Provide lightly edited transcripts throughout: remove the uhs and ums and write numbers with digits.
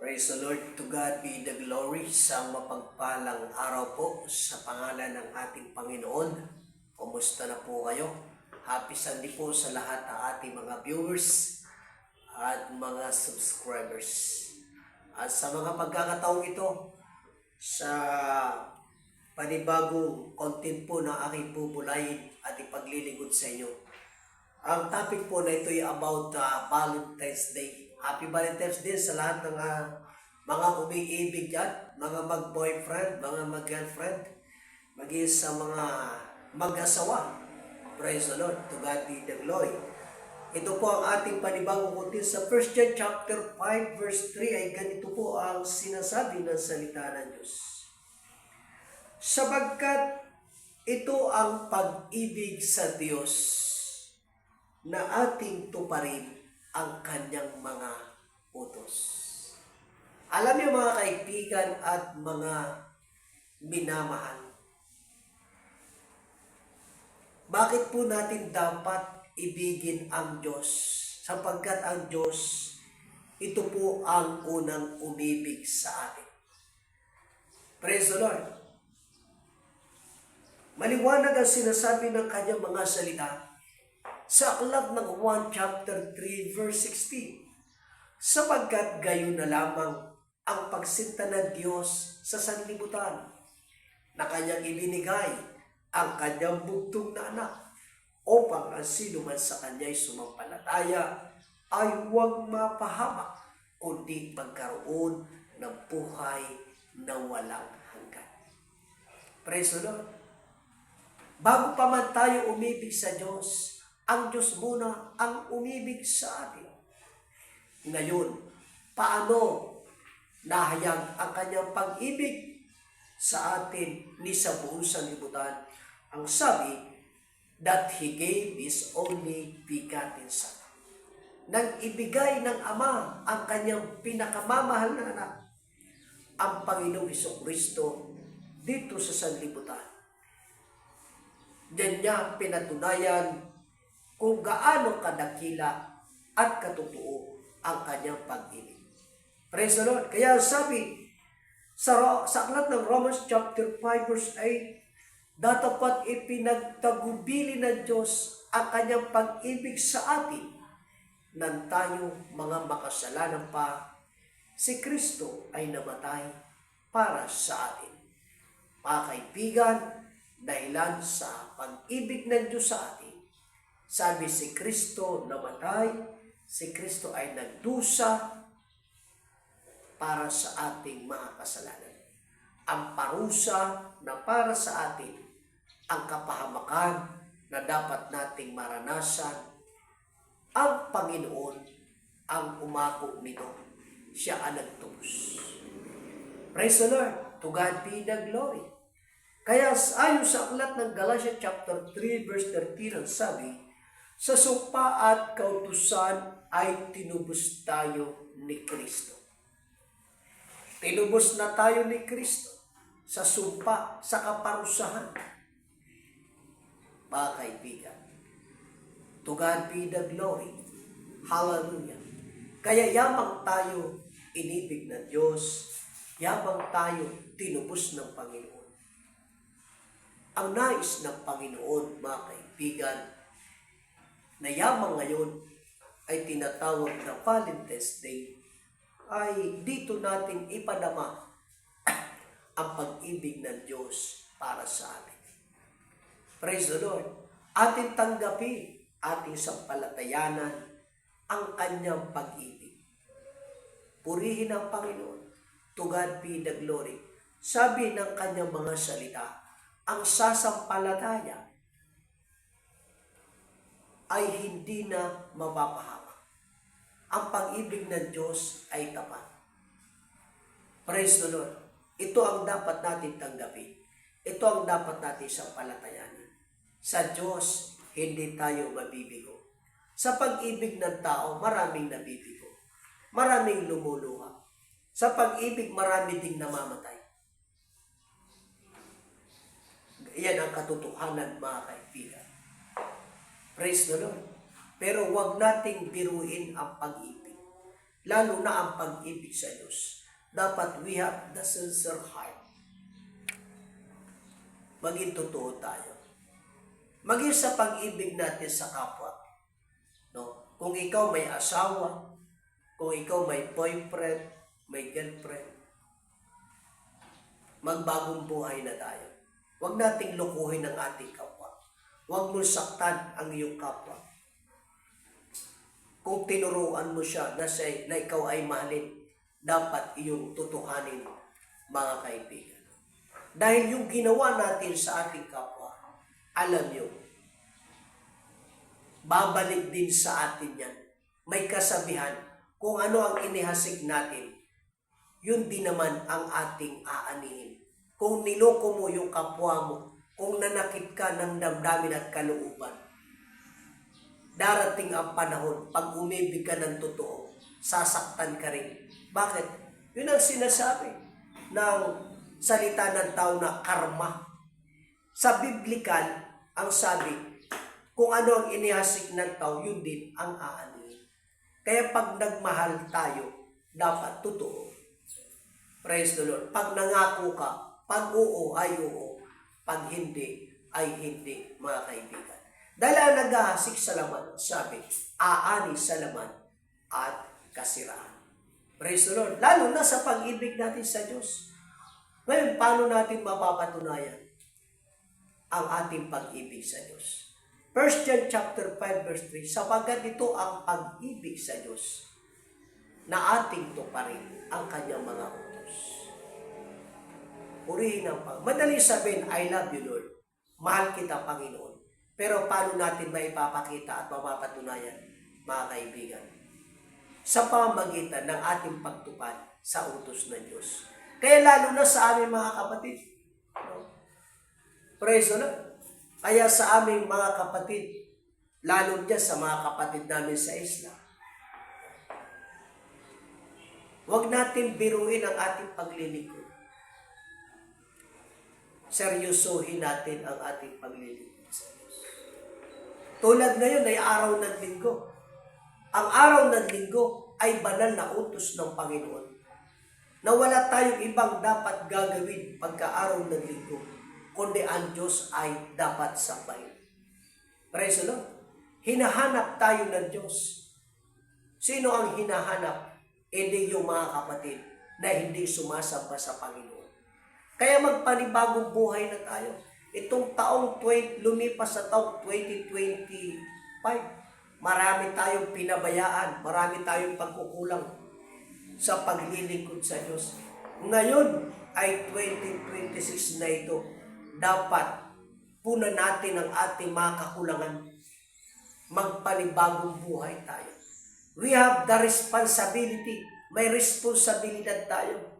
Praise the Lord, to God be the glory sa mapagpalang araw po sa pangalan ng ating Panginoon. Kumusta na po kayo? Happy Sunday po sa lahat ng ating mga viewers at mga subscribers. At sa mga pagkakataong ito, sa panibagong content po na aking pupulayin at ipaglilingkod sa inyo. Ang topic po na ito ay about Valentine's Day. Happy Valentine's Day sa lahat ng mga umiibig dyan, mga mag-boyfriend, mga mag-girlfriend, maging sa mga mag-asawa. Praise the Lord, to God be the glory. Ito po ang ating panibagong content sa 1 John chapter 5 verse 3 ay ganito po ang sinasabi ng salita ng Diyos. Sapagkat ito ang pag-ibig sa Diyos na ating tuparin ang kanyang mga utos. Alam niyo mga kaibigan at mga minamahal, bakit po natin dapat ibigin ang Diyos? Sapagkat ang Diyos, ito po ang unang umibig sa atin. Praise the Lord. Maliwanag ang sinasabi ng kanyang mga salita sa aklat ng 1 chapter 3 verse 16. Sapagkat gayon na lamang ang pagsinta ng Diyos sa sanlibutan na kanyang ibinigay ang kanyang bugtong na anak upang ang sino man sa kanya'y sumampalataya ay huwag mapahamak kundi magkaroon ng buhay na walang hanggan. Praise the Lord. Bago pa man tayo umibig sa Diyos, ang Diyos muna ang umibig sa atin. Ngayon, paano nahayag ang kanyang pag-ibig sa atin ni sa buong sanlibutan? Ang sabi, that He gave His only begotten Son. Nang ibigay ng Ama ang kanyang pinakamamahal na anak, ang Panginoong Hesukristo dito sa sanlibutan. Diyan niya pinatunayan kung gaano kadakila at katotoo ang kanyang pag-ibig. Praise the Lord. Kaya sabi sa aklat ng Romans chapter 5 verse 8, datapat ipinagtagubili ng Diyos ang kanyang pag-ibig sa atin nang tayo mga makasalanan pa, si Kristo ay namatay para sa atin. Mga kaibigan, dahilan sa pag-ibig ng Diyos sa atin, sabi si Kristo namatay, si Kristo ay nagdusa para sa ating mga kasalanan. Ang parusa na para sa atin, ang kapahamakan na dapat nating maranasan, ang Panginoon ang umako nito. Siya ang nagtubos. Praise the Lord. To God be the glory. Kaya ayon sa aklat ng Galatia chapter 3 verse 13 ang sabi, sa sumpa at kautusan ay tinubos tayo ni Kristo. Tinubos na tayo ni Kristo sa sumpa, sa kaparusahan. Mga kaibigan, to God be the glory. Hallelujah. Kaya yamang tayo inibig ng Diyos, yamang tayo tinubos ng Panginoon. Ang nais ng Panginoon, mga kaibigan, na yamang ngayon ay tinatawag na Valentine's Day, ay dito natin ipadama ang pag-ibig ng Diyos para sa atin. Praise the Lord. Atin tanggapin, ating sampalatayanan ang kanyang pag-ibig. Purihin ang Panginoon. To God be the glory. Sabi ng kanyang mga salita, ang sasampalataya ay hindi na mapapahamak. Ang pag-ibig ng Diyos ay tapat. Praise the Lord. Ito ang dapat natin tanggapin. Ito ang dapat natin sampalatayanan. Sa Diyos, hindi tayo mabibigo. Sa pag-ibig ng tao, maraming nabibigo. Maraming lumuluha. Sa pag-ibig, marami ding namamatay. Yan ang katotohanan, mga kaibigan. Praise the Lord. Pero huwag nating biruin ang pag-ibig. lalo na ang pag-ibig sa Diyos. Dapat we have the sincere heart. Maging totoo tayo. Maging sa pag-ibig natin sa kapwa. No? Kung ikaw may asawa, kung ikaw may boyfriend, may girlfriend, magbagong buhay na tayo. Huwag nating lukuhin ang ating kapwa. Huwag mo saktan ang iyong kapwa. Kung tinuruan mo siya na ikaw ay mahalin, dapat iyong tutuhanin, mga kaibigan. Dahil yung ginawa natin sa ating kapwa, alam niyo, babalik din sa atin yan. May kasabihan, kung ano ang inihasig natin, yun din naman ang ating aanihin. Kung niloko mo yung kapwa mo, kung nanakit ka ng damdamin at kalooban, darating ang panahon, pag umibig ka ng totoo, sasaktan ka rin. Bakit? Yun ang sinasabi ng salita ng tao na karma. Sa Biblikal, ang sabi, kung ano ang inihasik ng tao, yun din ang aanihin. Kaya pag nagmahal tayo, dapat totoo. Praise the Lord. Pag nangako ka, pag oo ay oo, pag hindi ay hindi, mga kaibigan. Dahil ang naghahasik sa laman, sabi, aani sa laman at kasiraan. Praise the Lord. Lalo na sa pag-ibig natin sa Diyos. Ngayon, paano natin mapapatunayan ang ating pag-ibig sa Diyos? 1 John chapter 5 verse 3, sapagkat ito ang pag-ibig sa Diyos na ating tuparin ang kanyang mga utos. Purihin ang Madaling sabihin, I love you, Lord. Mahal kita, Panginoon. Pero paano natin maipapakita at mapapatunayan, mga kaibigan? Sa pamamagitan ng ating pagtupad sa utos ng Diyos. Kaya lalo na sa aming mga kapatid. Praise the Lord. Kaya sa aming mga kapatid, lalo dyan sa mga kapatid namin sa isla, huwag natin biruin ang ating paglilingkod. Seryosohin natin ang ating paglilingkod sa Diyos. Tulad ngayon ay araw ng linggo. Ang araw ng linggo ay banal na utos ng Panginoon na wala tayong ibang dapat gagawin pagka-araw ng linggo, kundi ang Diyos ay dapat sambahin. Praise the Lord. Hinahanap tayo ng Diyos. Sino ang hinahanap? Hindi yung mga kapatid na hindi sumasamba sa Panginoon. Kaya magpanibagong buhay na tayo. Itong lumipas sa taong 2025, marami tayong pinabayaan, marami tayong pagkukulang sa paglilingkod sa Diyos. Ngayon ay 2026 na ito. Dapat punan natin ang ating mga kakulangan. Magpanibagong buhay tayo. We have the responsibility. May responsibilidad tayo.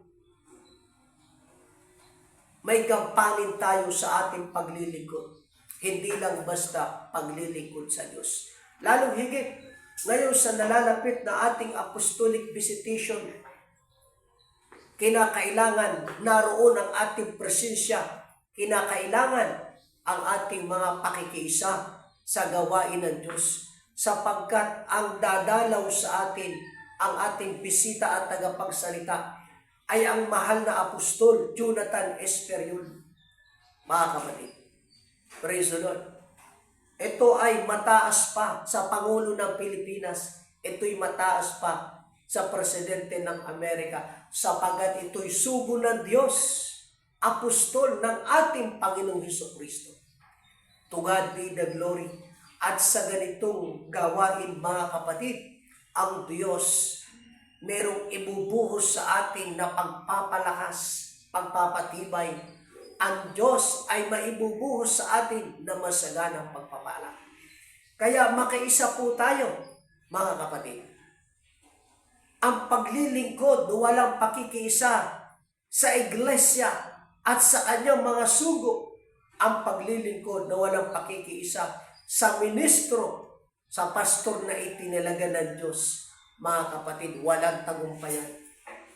May gampanin tayo sa ating paglilingkod. Hindi lang basta paglilingkod sa Diyos. Lalong higit, ngayon sa nalalapit na ating apostolic visitation, kinakailangan naroon ang ating presensya, kinakailangan ang ating mga pakikiisa sa gawain ng Diyos, sapagkat ang dadalaw sa atin, ang ating bisita at tagapagsalita, ay ang mahal na apostol, Jonathan Esperion. Mga kapatid, praise the Lord. Ito ay mataas pa sa Pangulo ng Pilipinas. Ito'y mataas pa sa Presidente ng Amerika, sapagat ito'y sugo ng Diyos, apostol ng ating Panginoong Hesukristo. To God be the glory. At sa ganitong gawain, mga kapatid, ang Diyos merong ibubuhos sa atin na pagpapalakas, pagpapatibay. Ang Diyos ay maibubuhos sa atin na masaganang pagpapala. Kaya makiisa po tayo, mga kapatid. Ang paglilingkod, walang pakikiisa sa iglesia at sa kanyang mga sugo. Ang paglilingkod na walang pakikiisa sa ministro, sa pastor na itinalaga ng Diyos. Mga kapatid, walang tagumpayan.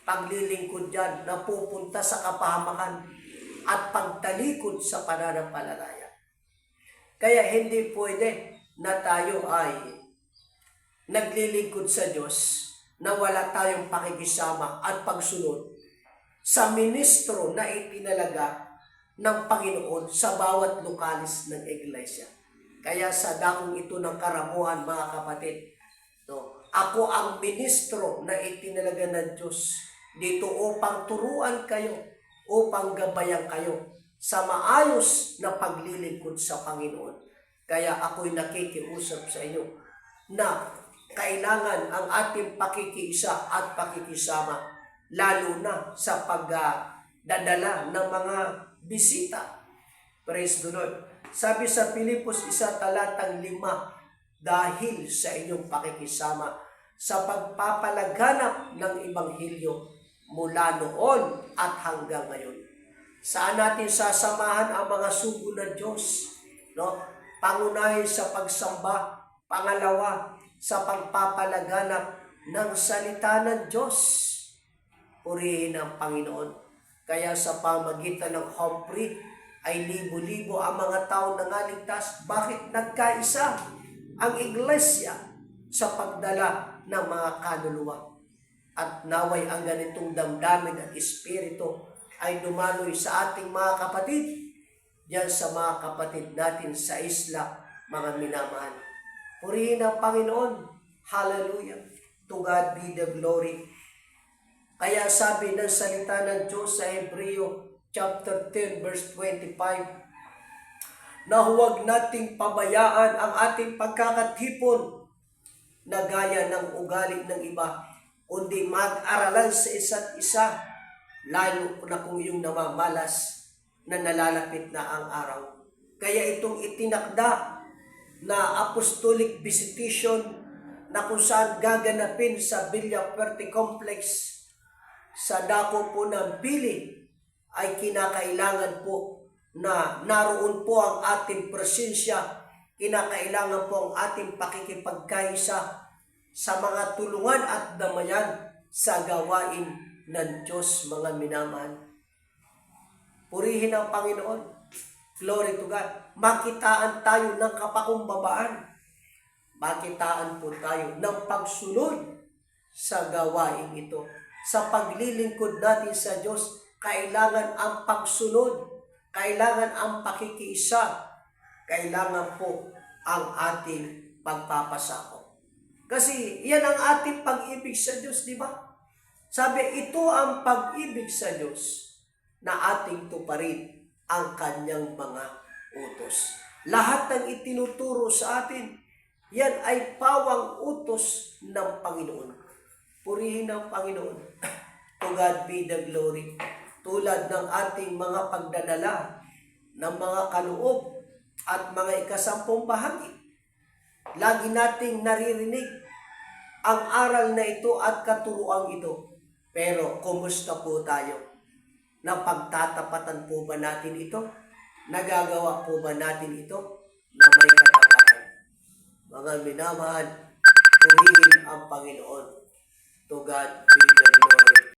Paglilingkod dyan, napupunta sa kapahamakan at pagtalikod sa pananampalataya. Kaya hindi pwede na tayo ay naglilingkod sa Diyos na wala tayong pakikisama at pagsunod sa ministro na itinalaga ng Panginoon sa bawat lokalis ng iglesia. Kaya sa dakong ito ng karamuhan, mga kapatid, no, ako ang ministro na itinalaga ng Diyos dito upang turuan kayo, upang gabayan kayo sa maayos na paglilingkod sa Panginoon. Kaya ako'y nakikiusap sa inyo na kailangan ang ating pakikiisa at pakikisama, lalo na sa pagdadala ng mga bisita. Praise the Lord. Sabi sa Pilipos 1:5, dahil sa inyong pakikisama sa pagpapalaganap ng Ebanghelyo mula noon at hanggang ngayon. Saan natin sasamahan ang mga sugo ng Diyos? No? Pangunahin sa pagsamba, pangalawa sa pagpapalaganap ng salita ng Diyos. Purihin ang Panginoon. Kaya sa pamagitan ng Humphrey ay libo-libo ang mga tao nangaligtas. Bakit nagkaisa ang iglesia sa pagdala ng mga kaluluwa? At naway ang ganitong damdamin at espiritu ay dumaloy sa ating mga kapatid, diyan sa mga kapatid natin sa isla, mga minamahal. Purihin ang Panginoon. Hallelujah. To God be the glory. Kaya sabi ng salita ng Diyos sa Hebreo chapter 10 verse 25, na huwag nating pabayaan ang ating pagkakatipon na gaya ng ugali ng iba, kundi mag-aralan sa isa't isa, lalo na kung yung namamalas na nalalapit na ang araw. Kaya itong itinakda na apostolic visitation na kung saan gaganapin sa Villa Fuerte Complex sa dako po ng Pili, ay kinakailangan po na naroon po ang ating presensya, kinakailangan po ang ating pakikipagkaisa sa mga tulungan at damayan sa gawain ng Diyos, mga minamahal. Purihin ang Panginoon. Glory to God. Makitaan tayo ng kapakumbabaan. Makitaan po tayo ng pagsunod sa gawain ito. Sa paglilingkod natin sa Diyos, kailangan ang pagsunod, kailangan ang pakikiisa, kailangan po ang ating pagpapasakop. Kasi yan ang ating pag-ibig sa Diyos, di ba? Sabi, ito ang pag-ibig sa Diyos na ating tuparin ang kanyang mga utos. Lahat ng itinuturo sa atin, yan ay pawang utos ng Panginoon. Purihin ang Panginoon. To God be the glory. Tulad ng ating mga pagdadala ng mga kaloob at mga ikasampung bahagi, lagi nating naririnig ang aral na ito at katuruan ito. Pero kumusta po tayo? Napagtatapatan po ba natin ito? Nagagawa po ba natin ito na may katapatan? Mga minamahal, purihin ang Panginoon. To God be the glory.